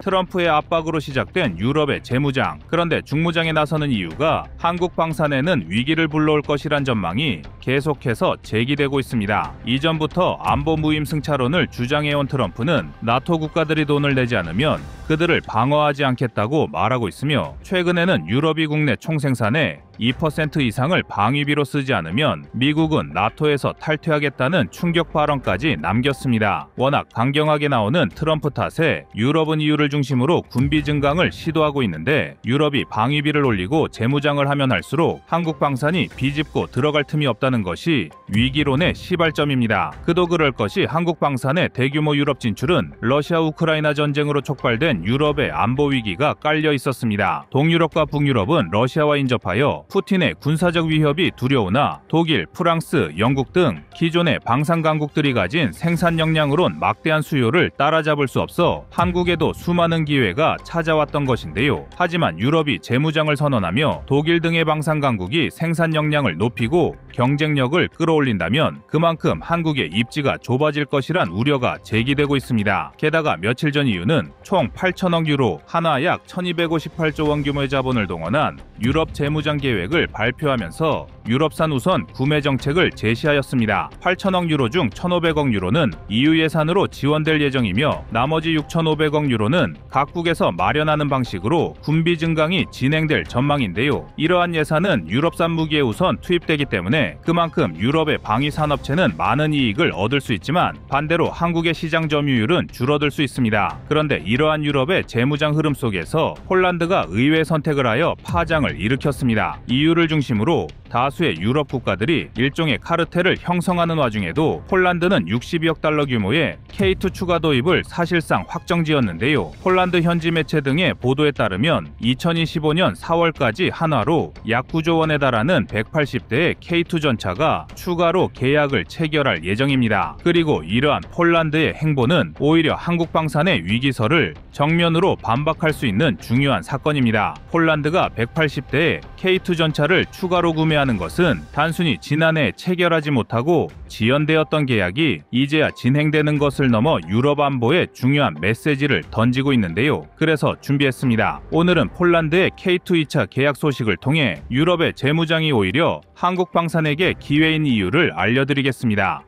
트럼프의 압박으로 시작된 유럽의 재무장. 그런데 중무장에 나서는 이유가 한국 방산에는 위기를 불러올 것이란 전망이 계속해서 제기되고 있습니다. 이전부터 안보 무임승차론을 주장해온 트럼프는 나토 국가들이 돈을 내지 않으면 그들을 방어하지 않겠다고 말하고 있으며, 최근에는 유럽이 국내 총생산의 2% 이상을 방위비로 쓰지 않으면 미국은 나토에서 탈퇴하겠다는 충격 발언까지 남겼습니다. 워낙 강경하게 나오는 트럼프 탓에 유럽은 이유를 중심으로 군비 증강을 시도하고 있는데, 유럽이 방위비를 올리고 재무장을 하면 할수록 한국 방산이 비집고 들어갈 틈이 없다는 것이 위기론의 시발점입니다. 그도 그럴 것이 한국 방산의 대규모 유럽 진출은 러시아 우크라이나 전쟁으로 촉발된 유럽의 안보 위기가 깔려 있었습니다. 동유럽과 북유럽은 러시아와 인접하여 푸틴의 군사적 위협이 두려우나 독일, 프랑스, 영국 등 기존의 방산 강국들이 가진 생산 역량으론 막대한 수요를 따라잡을 수 없어 한국에도 수많은 기회가 찾아왔던 것인데요. 하지만 유럽이 재무장을 선언하며 독일 등의 방산 강국이 생산 역량을 높이고 경쟁력을 끌어올린다면 그만큼 한국의 입지가 좁아질 것이란 우려가 제기되고 있습니다. 게다가 며칠 전 EU는 총 8천억 유로, 하나 약 1258조 원 규모의 자본을 동원한 유럽 재무장 계획을 발표하면서 유럽산 우선 구매 정책을 제시하였습니다. 8천억 유로 중 1,500억 유로는 EU 예산으로 지원될 예정이며 나머지 6,500억 유로는 각국에서 마련하는 방식으로 군비 증강이 진행될 전망인데요. 이러한 예산은 유럽산 무기에 우선 투입되기 때문에 그만큼 유럽의 방위 산업체는 많은 이익을 얻을 수 있지만 반대로 한국의 시장 점유율은 줄어들 수 있습니다. 그런데 이러한 유럽의 재무장 흐름 속에서 폴란드가 의외의 선택을 하여 파장을 일으켰습니다. EU를 중심으로 다수의 유럽 국가들이 일종의 카르텔을 형성하는 와중에도 폴란드는 62억 달러 규모의 K2 추가 도입을 사실상 확정지었는데요. 폴란드 현지 매체 등의 보도에 따르면 2025년 4월까지 한화로 약 9조 원에 달하는 180대의 K2 전차가 추가로 계약을 체결할 예정입니다. 그리고 이러한 폴란드의 행보는 오히려 한국 방산의 위기설을 정면으로 반박할 수 있는 중요한 사건입니다. 폴란드가 180대의 K2 전차를 추가로 구매하는 것은 단순히 지난해 체결하지 못하고 지연되었던 계약이 이제야 진행되는 것을 넘어 유럽 안보에 중요한 메시지를 던지고 있는데요. 그래서 준비했습니다. 오늘은 폴란드의 K2 2차 계약 소식을 통해 유럽의 재무장이 오히려 한국 방산에게 기회인 이유를 알려드리겠습니다.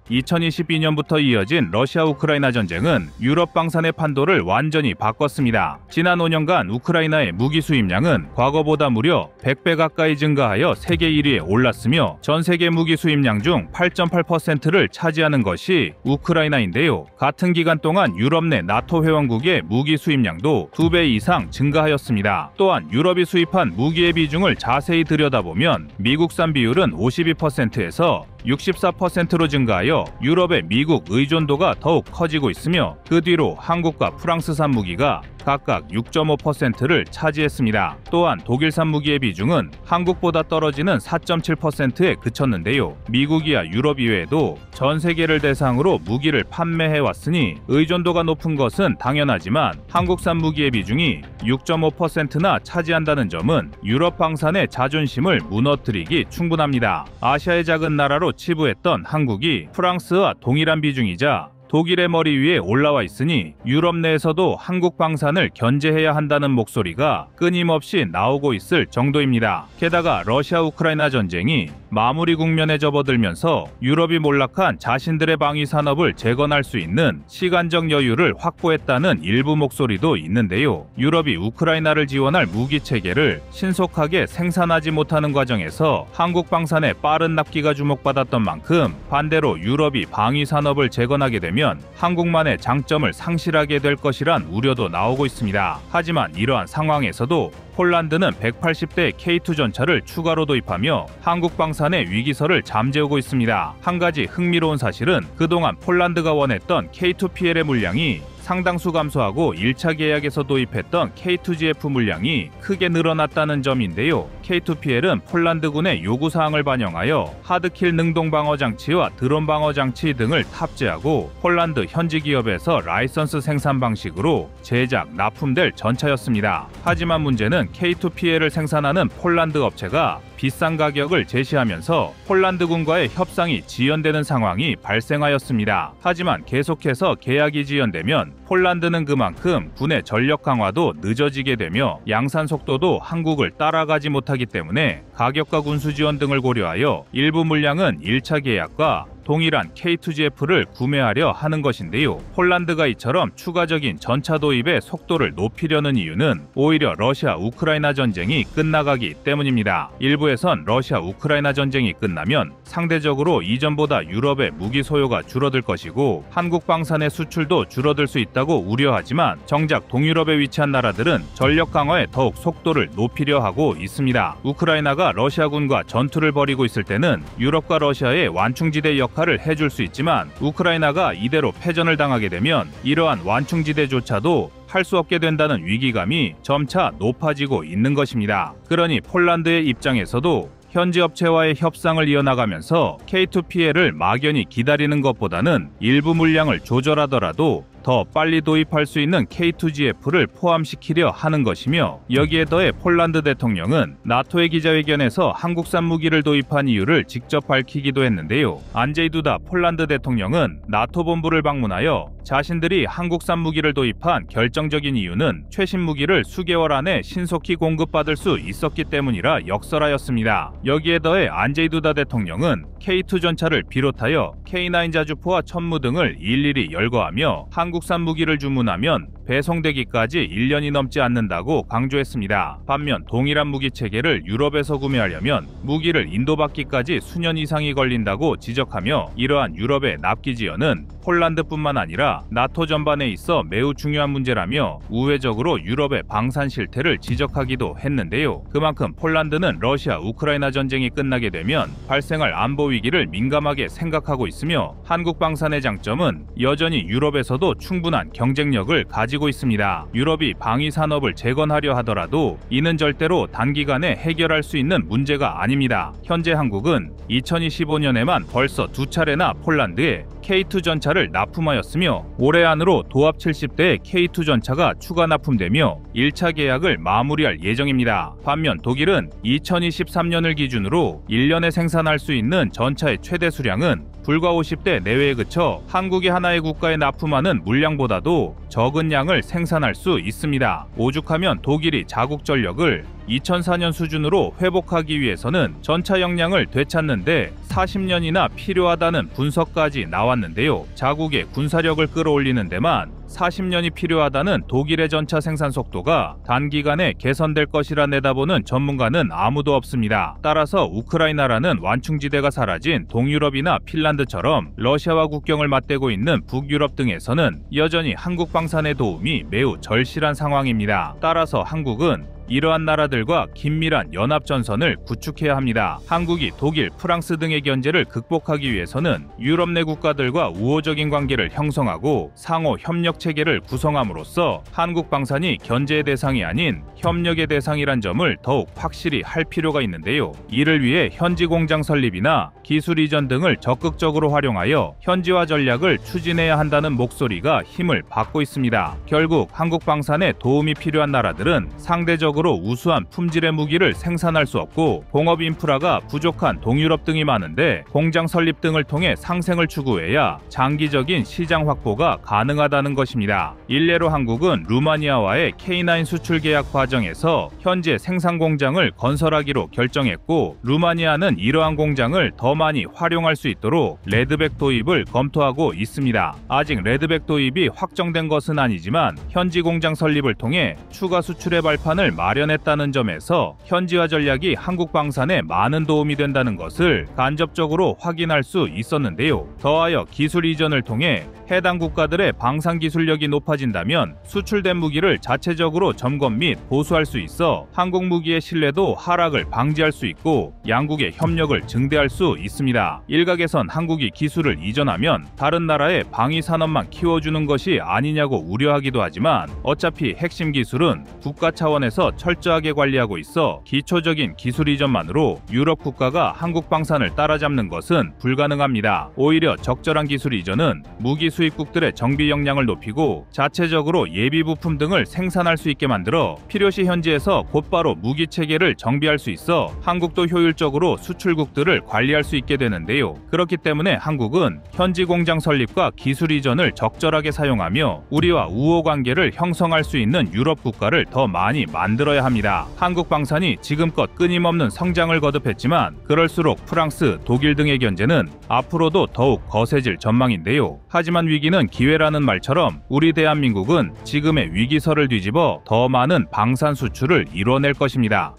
2022년부터 이어진 러시아 우크라이나 전쟁은 유럽 방산의 판도를 완전히 바꿨습니다. 지난 5년간 우크라이나의 무기 수입량은 과거보다 무려 100배 가까이 증가하여 세계 1위에 올랐으며 전 세계 무기 수입량 중 8.8%를 차지하는 것이 우크라이나인데요. 같은 기간 동안 유럽 내 나토 회원국의 무기 수입량도 2배 이상 증가하였습니다. 또한 유럽이 수입한 무기의 비중을 자세히 들여다보면 미국산 비율은 52%에서 64%로 증가하여 유럽의 미국 의존도가 더욱 커지고 있으며 그 뒤로 한국과 프랑스산 무기가 각각 6.5%를 차지했습니다. 또한 독일산 무기의 비중은 한국보다 떨어지는 4.7%에 그쳤는데요. 미국이야 유럽 이외에도 전 세계를 대상으로 무기를 판매해왔으니 의존도가 높은 것은 당연하지만 한국산 무기의 비중이 6.5%나 차지한다는 점은 유럽 방산의 자존심을 무너뜨리기 충분합니다. 아시아의 작은 나라로 치부했던 한국이 프랑스와 동일한 비중이자 독일의 머리 위에 올라와 있으니 유럽 내에서도 한국 방산을 견제해야 한다는 목소리가 끊임없이 나오고 있을 정도입니다. 게다가 러시아 우크라이나 전쟁이 마무리 국면에 접어들면서 유럽이 몰락한 자신들의 방위 산업을 재건할 수 있는 시간적 여유를 확보했다는 일부 목소리도 있는데요. 유럽이 우크라이나를 지원할 무기 체계를 신속하게 생산하지 못하는 과정에서 한국 방산의 빠른 납기가 주목받았던 만큼 반대로 유럽이 방위 산업을 재건하게 되면 한국만의 장점을 상실하게 될 것이란 우려도 나오고 있습니다. 하지만 이러한 상황에서도 폴란드는 180대 K2 전차를 추가로 도입하며 한국 방산의 위기설을 잠재우고 있습니다. 한 가지 흥미로운 사실은 그동안 폴란드가 원했던 K2PL의 물량이 상당수 감소하고 1차 계약에서 도입했던 K2GF 물량이 크게 늘어났다는 점인데요. K2PL은 폴란드군의 요구사항을 반영하여 하드킬 능동 방어 장치와 드론 방어 장치 등을 탑재하고 폴란드 현지 기업에서 라이선스 생산 방식으로 제작, 납품될 전차였습니다. 하지만 문제는 K2PL을 생산하는 폴란드 업체가 비싼 가격을 제시하면서 폴란드군과의 협상이 지연되는 상황이 발생하였습니다. 하지만 계속해서 계약이 지연되면 폴란드는 그만큼 군의 전력 강화도 늦어지게 되며 양산 속도도 한국을 따라가지 못하기 때문에 가격과 군수 지원 등을 고려하여 일부 물량은 1차 계약과 동일한 K2GF를 구매하려 하는 것인데요. 폴란드가 이처럼 추가적인 전차 도입의 속도를 높이려는 이유는 오히려 러시아 우크라이나 전쟁이 끝나가기 때문입니다. 일부에선 러시아 우크라이나 전쟁이 끝나면 상대적으로 이전보다 유럽의 무기 소요가 줄어들 것이고 한국 방산의 수출도 줄어들 수 있다고 우려하지만 정작 동유럽에 위치한 나라들은 전력 강화에 더욱 속도를 높이려 하고 있습니다. 우크라이나가 러시아군과 전투를 벌이고 있을 때는 유럽과 러시아의 완충지대 역할을 해줄 수 있지만 우크라이나가 이대로 패전을 당하게 되면 이러한 완충지대조차도 할 수 없게 된다는 위기감이 점차 높아지고 있는 것입니다. 그러니 폴란드의 입장에서도 현지 업체와의 협상을 이어나가면서 K2PL을 막연히 기다리는 것보다는 일부 물량을 조절하더라도 더 빨리 도입할 수 있는 K2GF를 포함시키려 하는 것이며 여기에 더해 폴란드 대통령은 나토의 기자회견에서 한국산 무기를 도입한 이유를 직접 밝히기도 했는데요. 안제이 두다 폴란드 대통령은 나토 본부를 방문하여 자신들이 한국산 무기를 도입한 결정적인 이유는 최신 무기를 수개월 안에 신속히 공급받을 수 있었기 때문이라 역설하였습니다. 여기에 더해 안제이 두다 대통령은 K2 전차를 비롯하여 K9 자주포와 천무 등을 일일이 열거하며 한국산 무기를 주문하면 배송되기까지 1년이 넘지 않는다고 강조했습니다. 반면 동일한 무기 체계를 유럽에서 구매하려면 무기를 인도받기까지 수년 이상이 걸린다고 지적하며 이러한 유럽의 납기 지연은 폴란드뿐만 아니라 나토 전반에 있어 매우 중요한 문제라며 우회적으로 유럽의 방산 실태를 지적하기도 했는데요. 그만큼 폴란드는 러시아 우크라이나 전쟁이 끝나게 되면 발생할 안보 위기를 민감하게 생각하고 있으며 한국 방산의 장점은 여전히 유럽에서도 충분한 경쟁력을 가지고 있습니다. 유럽이 방위 산업을 재건하려 하더라도 이는 절대로 단기간에 해결할 수 있는 문제가 아닙니다. 현재 한국은 2025년에만 벌써 2차례나 폴란드에 K2 전차를 납품하였으며 올해 안으로 도합 70대의 K2 전차가 추가 납품되며 1차 계약을 마무리할 예정입니다. 반면 독일은 2023년을 기준으로 1년에 생산할 수 있는 전차의 최대 수량은 불과 50대 내외에 그쳐 한국이 하나의 국가에 납품하는 물량보다도 적은 양을 생산할 수 있습니다. 오죽하면 독일이 자국 전력을 2004년 수준으로 회복하기 위해서는 전차 역량을 되찾는데 40년이나 필요하다는 분석까지 나왔는데요. 자국의 군사력을 끌어올리는 데만 40년이 필요하다는 독일의 전차 생산 속도가 단기간에 개선될 것이라 내다보는 전문가는 아무도 없습니다. 따라서 우크라이나라는 완충지대가 사라진 동유럽이나 핀란드처럼 러시아와 국경을 맞대고 있는 북유럽 등에서는 여전히 한국 방산의 도움이 매우 절실한 상황입니다. 따라서 한국은 이러한 나라들과 긴밀한 연합전선을 구축해야 합니다. 한국이 독일, 프랑스 등의 견제를 극복하기 위해서는 유럽 내 국가들과 우호적인 관계를 형성하고 상호 협력 체계를 구성함으로써 한국 방산이 견제의 대상이 아닌 협력의 대상이란 점을 더욱 확실히 할 필요가 있는데요. 이를 위해 현지 공장 설립이나 기술 이전 등을 적극적으로 활용하여 현지화 전략을 추진해야 한다는 목소리가 힘을 받고 있습니다. 결국 한국 방산에 도움이 필요한 나라들은 상대적으로 우수한 품질의 무기를 생산할 수 없고 공업 인프라가 부족한 동유럽 등이 많은데 공장 설립 등을 통해 상생을 추구해야 장기적인 시장 확보가 가능하다는 것입니다. 일례로 한국은 루마니아와의 K9 수출 계약 과정에서 현재 생산 공장을 건설하기로 결정했고 루마니아는 이러한 공장을 더 많이 활용할 수 있도록 레드백 도입을 검토하고 있습니다. 아직 레드백 도입이 확정된 것은 아니지만 현지 공장 설립을 통해 추가 수출의 발판을 마련했다는 점에서 현지화 전략이 한국 방산에 많은 도움이 된다는 것을 간접적으로 확인할 수 있었는데요. 더하여 기술 이전을 통해 해당 국가들의 방산 기술력이 높아진다면 수출된 무기를 자체적으로 점검 및 보수할 수 있어 한국 무기의 신뢰도 하락을 방지할 수 있고 양국의 협력을 증대할 수 있습니다. 일각에선 한국이 기술을 이전하면 다른 나라의 방위 산업만 키워주는 것이 아니냐고 우려하기도 하지만 어차피 핵심 기술은 국가 차원에서 철저하게 관리하고 있어 기초적인 기술 이전만으로 유럽 국가가 한국 방산을 따라잡는 것은 불가능합니다. 오히려 적절한 기술 이전은 무기 수입국들의 정비 역량을 높이고 자체적으로 예비 부품 등을 생산할 수 있게 만들어 필요시 현지에서 곧바로 무기 체계를 정비할 수 있어 한국도 효율적으로 수출국들을 관리할 수 있게 되는데요. 그렇기 때문에 한국은 현지 공장 설립과 기술 이전을 적절하게 사용하며 우리와 우호 관계를 형성할 수 있는 유럽 국가를 더 많이 만들어야 합니다. 한국 방산이 지금껏 끊임없는 성장을 거듭했지만 그럴수록 프랑스, 독일 등의 견제는 앞으로도 더욱 거세질 전망인데요. 하지만 위기는 기회라는 말처럼 우리 대한민국은 지금의 위기설을 뒤집어 더 많은 방산 수출을 이뤄낼 것입니다.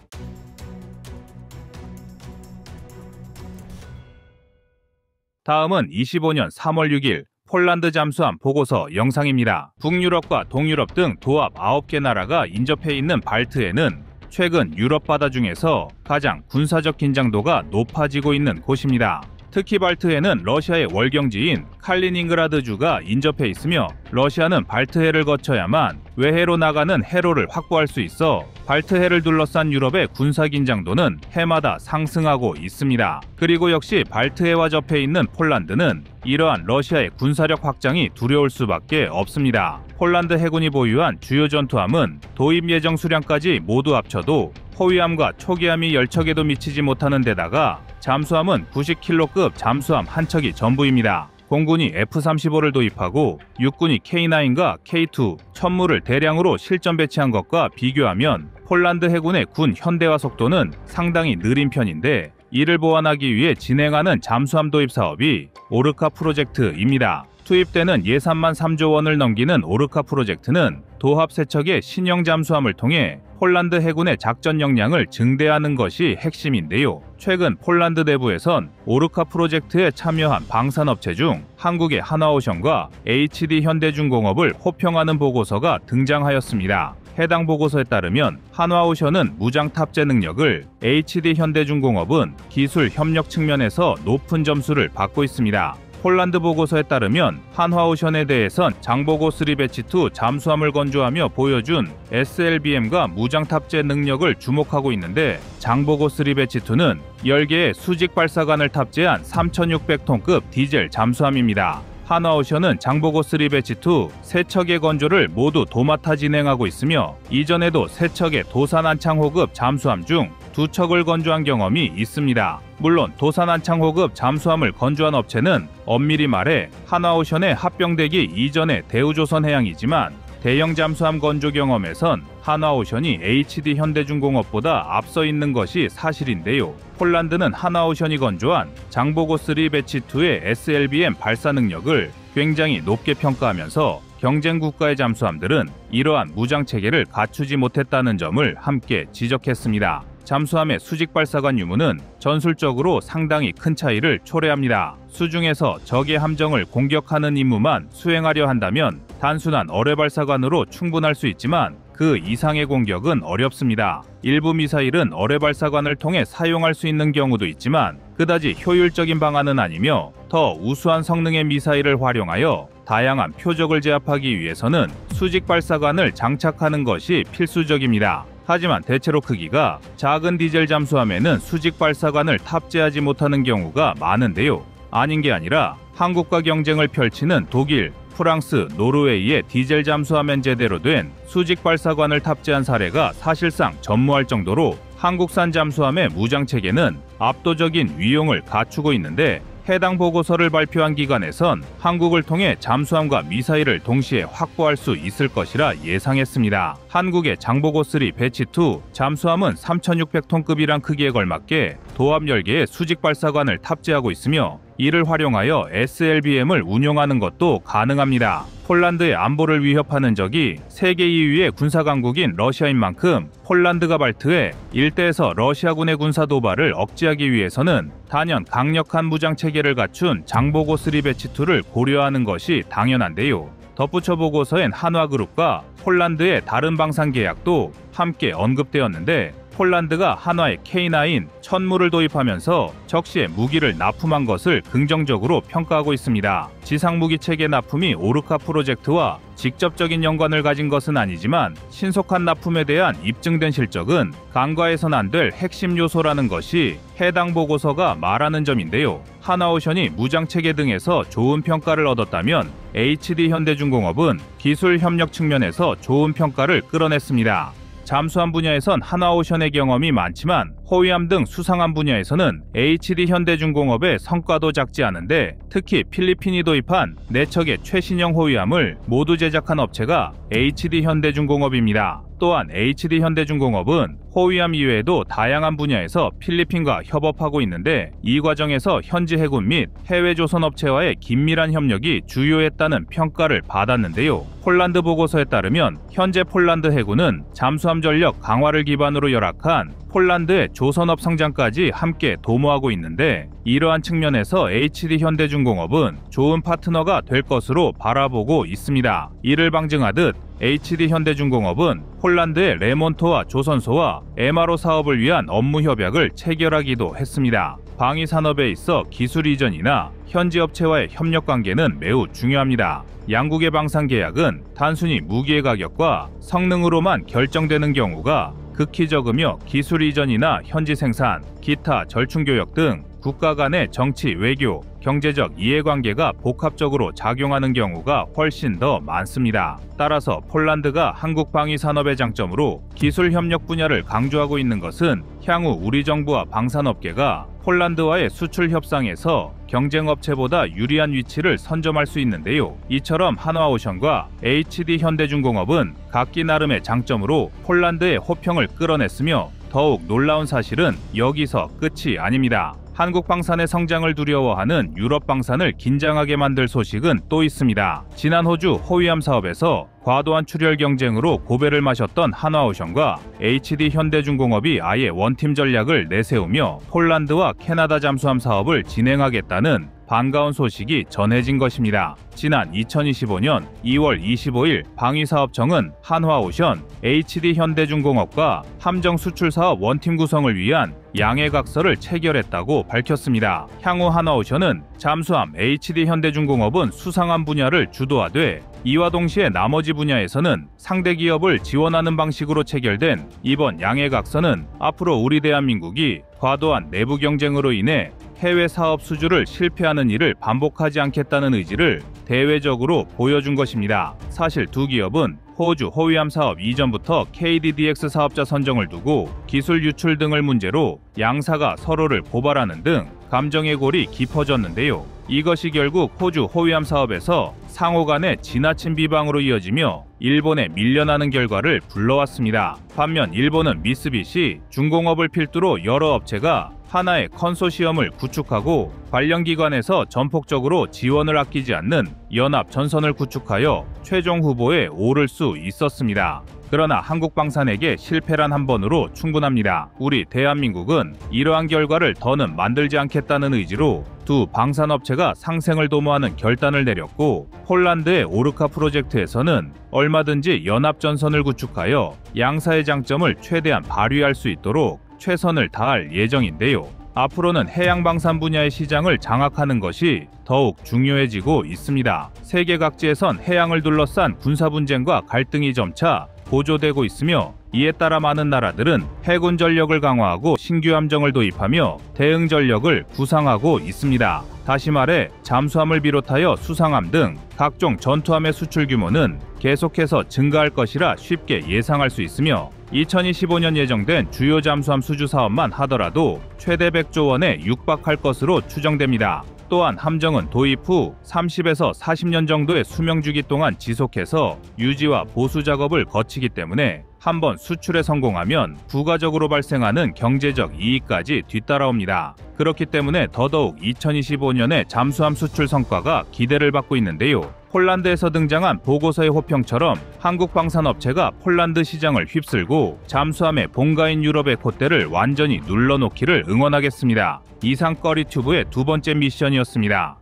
다음은 25년 3월 6일 폴란드 잠수함 보고서 영상입니다. 북유럽과 동유럽 등 도합 9개 나라가 인접해 있는 발트해는 최근 유럽 바다 중에서 가장 군사적 긴장도가 높아지고 있는 곳입니다. 특히 발트해는 러시아의 월경지인 칼리닝그라드주가 인접해 있으며 러시아는 발트해를 거쳐야만 외해로 나가는 해로를 확보할 수 있어 발트해를 둘러싼 유럽의 군사 긴장도는 해마다 상승하고 있습니다. 그리고 역시 발트해와 접해 있는 폴란드는 이러한 러시아의 군사력 확장이 두려울 수밖에 없습니다. 폴란드 해군이 보유한 주요 전투함은 도입 예정 수량까지 모두 합쳐도 호위함과 초기함이 10척에도 미치지 못하는 데다가 잠수함은 90킬로급 잠수함 한 척이 전부입니다. 공군이 F-35를 도입하고 육군이 K9과 K2, 천무를 대량으로 실전 배치한 것과 비교하면 폴란드 해군의 군 현대화 속도는 상당히 느린 편인데 이를 보완하기 위해 진행하는 잠수함 도입 사업이 오르카 프로젝트입니다. 투입되는 예산만 3조 원을 넘기는 오르카 프로젝트는 도합 3척의 신형 잠수함을 통해 폴란드 해군의 작전 역량을 증대하는 것이 핵심인데요. 최근 폴란드 내부에선 오르카 프로젝트에 참여한 방산업체 중 한국의 한화오션과 HD 현대중공업을 호평하는 보고서가 등장하였습니다. 해당 보고서에 따르면 한화오션은 무장 탑재 능력을, HD 현대중공업은 기술 협력 측면에서 높은 점수를 받고 있습니다. 폴란드 보고서에 따르면 한화오션에 대해선 장보고 3 배치2 잠수함을 건조하며 보여준 SLBM과 무장 탑재 능력을 주목하고 있는데 장보고 3 배치2는 10개의 수직 발사관을 탑재한 3,600톤급 디젤 잠수함입니다. 한화오션은 장보고 3 배치2 3척의 건조를 모두 도맡아 진행하고 있으며 이전에도 3척의 도산 안창호급 잠수함 중 2척을 건조한 경험이 있습니다. 물론 도산 안창호급 잠수함을 건조한 업체는 엄밀히 말해 한화오션에 합병되기 이전의 대우조선해양이지만 대형 잠수함 건조 경험에선 한화오션이 HD 현대중공업보다 앞서 있는 것이 사실인데요. 폴란드는 한화오션이 건조한 장보고 3 배치2의 SLBM 발사 능력을 굉장히 높게 평가하면서 경쟁 국가의 잠수함들은 이러한 무장 체계를 갖추지 못했다는 점을 함께 지적했습니다. 잠수함의 수직 발사관 유무는 전술적으로 상당히 큰 차이를 초래합니다. 수중에서 적의 함정을 공격하는 임무만 수행하려 한다면 단순한 어뢰 발사관으로 충분할 수 있지만 그 이상의 공격은 어렵습니다. 일부 미사일은 어뢰 발사관을 통해 사용할 수 있는 경우도 있지만 그다지 효율적인 방안은 아니며 더 우수한 성능의 미사일을 활용하여 다양한 표적을 제압하기 위해서는 수직 발사관을 장착하는 것이 필수적입니다. 하지만 대체로 크기가 작은 디젤 잠수함에는 수직 발사관을 탑재하지 못하는 경우가 많은데요. 아닌 게 아니라 한국과 경쟁을 펼치는 독일, 프랑스, 노르웨이의 디젤 잠수함엔 제대로 된 수직 발사관을 탑재한 사례가 사실상 전무할 정도로 한국산 잠수함의 무장 체계는 압도적인 위용을 갖추고 있는데 해당 보고서를 발표한 기관에선 한국을 통해 잠수함과 미사일을 동시에 확보할 수 있을 것이라 예상했습니다. 한국의 장보고 3 배치2 잠수함은 3,600톤급이란 크기에 걸맞게 도합 10개의 수직 발사관을 탑재하고 있으며 이를 활용하여 SLBM을 운용하는 것도 가능합니다. 폴란드의 안보를 위협하는 적이 세계 2위의 군사강국인 러시아인 만큼 폴란드가 발트해 일대에서 러시아군의 군사 도발을 억제하기 위해서는 단연 강력한 무장 체계를 갖춘 장보고 3 배치2를 고려하는 것이 당연한데요. 덧붙여 보고서엔 한화그룹과 폴란드의 다른 방산 계약도 함께 언급되었는데 폴란드가 한화의 K9 천무를 도입하면서 적시에 무기를 납품한 것을 긍정적으로 평가하고 있습니다. 지상무기 체계 납품이 오르카 프로젝트와 직접적인 연관을 가진 것은 아니지만 신속한 납품에 대한 입증된 실적은 간과해선 안 될 핵심 요소라는 것이 해당 보고서가 말하는 점인데요. 하나오션이 무장체계 등에서 좋은 평가를 얻었다면 HD현대중공업은 기술 협력 측면에서 좋은 평가를 끌어냈습니다. 잠수함 분야에선 하나오션의 경험이 많지만 호위함 등 수상함 분야에서는 HD현대중공업의 성과도 작지 않은데 특히 필리핀이 도입한 4척의 최신형 호위함을 모두 제작한 업체가 HD현대중공업입니다. 또한 HD현대중공업은 호위함 이외에도 다양한 분야에서 필리핀과 협업하고 있는데 이 과정에서 현지 해군 및 해외 조선 업체와의 긴밀한 협력이 주요했다는 평가를 받았는데요. 폴란드 보고서에 따르면 현재 폴란드 해군은 잠수함 전력 강화를 기반으로 열악한 폴란드의 조선업 성장까지 함께 도모하고 있는데 이러한 측면에서 HD현대중공업은 좋은 파트너가 될 것으로 바라보고 있습니다. 이를 방증하듯 HD현대중공업은 폴란드의 레몬토와 조선소와 MRO 사업을 위한 업무 협약을 체결하기도 했습니다. 방위 산업에 있어 기술 이전이나 현지 업체와의 협력 관계는 매우 중요합니다. 양국의 방산 계약은 단순히 무기의 가격과 성능으로만 결정되는 경우가 극히 적으며 기술 이전이나 현지 생산, 기타 절충교역 등 국가 간의 정치, 외교, 경제적 이해관계가 복합적으로 작용하는 경우가 훨씬 더 많습니다. 따라서 폴란드가 한국 방위 산업의 장점으로 기술 협력 분야를 강조하고 있는 것은 향후 우리 정부와 방산업계가 폴란드와의 수출 협상에서 경쟁업체보다 유리한 위치를 선점할 수 있는데요. 이처럼 한화오션과 HD현대중공업은 각기 나름의 장점으로 폴란드의 호평을 끌어냈으며 더욱 놀라운 사실은 여기서 끝이 아닙니다. 한국 방산의 성장을 두려워하는 유럽 방산을 긴장하게 만들 소식은 또 있습니다. 지난 호주 호위함 사업에서 과도한 출혈 경쟁으로 고배를 마셨던 한화오션과 HD현대중공업이 아예 원팀 전략을 내세우며 폴란드와 캐나다 잠수함 사업을 진행하겠다는 반가운 소식이 전해진 것입니다. 지난 2025년 2월 25일 방위사업청은 한화오션, HD현대중공업과 함정 수출 사업 원팀 구성을 위한 양해각서를 체결했다고 밝혔습니다. 향후 한화오션은 잠수함, HD현대중공업은 수상함 분야를 주도하되 이와 동시에 나머지 분야에서는 상대 기업을 지원하는 방식으로 체결된 이번 양해각서는 앞으로 우리 대한민국이 과도한 내부 경쟁으로 인해 해외 사업 수주를 실패하는 일을 반복하지 않겠다는 의지를 대외적으로 보여준 것입니다. 사실 두 기업은 호주 호위함 사업 이전부터 KDDX 사업자 선정을 두고 기술 유출 등을 문제로 양사가 서로를 고발하는 등 감정의 골이 깊어졌는데요. 이것이 결국 호주 호위함 사업에서 상호 간의 지나친 비방으로 이어지며 일본에 밀려나는 결과를 불러왔습니다. 반면 일본은 미쓰비시, 중공업을 필두로 여러 업체가 하나의 컨소시엄을 구축하고 관련 기관에서 전폭적으로 지원을 아끼지 않는 연합 전선을 구축하여 최종 후보에 오를 수 있었습니다. 그러나 한국 방산에게 실패란 한 번으로 충분합니다. 우리 대한민국은 이러한 결과를 더는 만들지 않겠다는 의지로 두 방산업체가 상생을 도모하는 결단을 내렸고 폴란드의 오르카 프로젝트에서는 얼마든지 연합전선을 구축하여 양사의 장점을 최대한 발휘할 수 있도록 최선을 다할 예정인데요. 앞으로는 해양방산 분야의 시장을 장악하는 것이 더욱 중요해지고 있습니다. 세계 각지에선 해양을 둘러싼 군사분쟁과 갈등이 점차 고조되고 있으며 이에 따라 많은 나라들은 해군 전력을 강화하고 신규 함정을 도입하며 대응 전력을 구상하고 있습니다. 다시 말해 잠수함을 비롯하여 수상함 등 각종 전투함의 수출 규모는 계속해서 증가할 것이라 쉽게 예상할 수 있으며 2025년 예정된 주요 잠수함 수주 사업만 하더라도 최대 100조 원에 육박할 것으로 추정됩니다. 또한 함정은 도입 후 30에서 40년 정도의 수명 주기 동안 지속해서 유지와 보수 작업을 거치기 때문에 한번 수출에 성공하면 부가적으로 발생하는 경제적 이익까지 뒤따라옵니다. 그렇기 때문에 더더욱 2025년의 잠수함 수출 성과가 기대를 받고 있는데요. 폴란드에서 등장한 보고서의 호평처럼 한국 방산업체가 폴란드 시장을 휩쓸고 잠수함의 본가인 유럽의 콧대를 완전히 눌러놓기를 응원하겠습니다. 이상 꺼리튜브의 두 번째 미션이었습니다.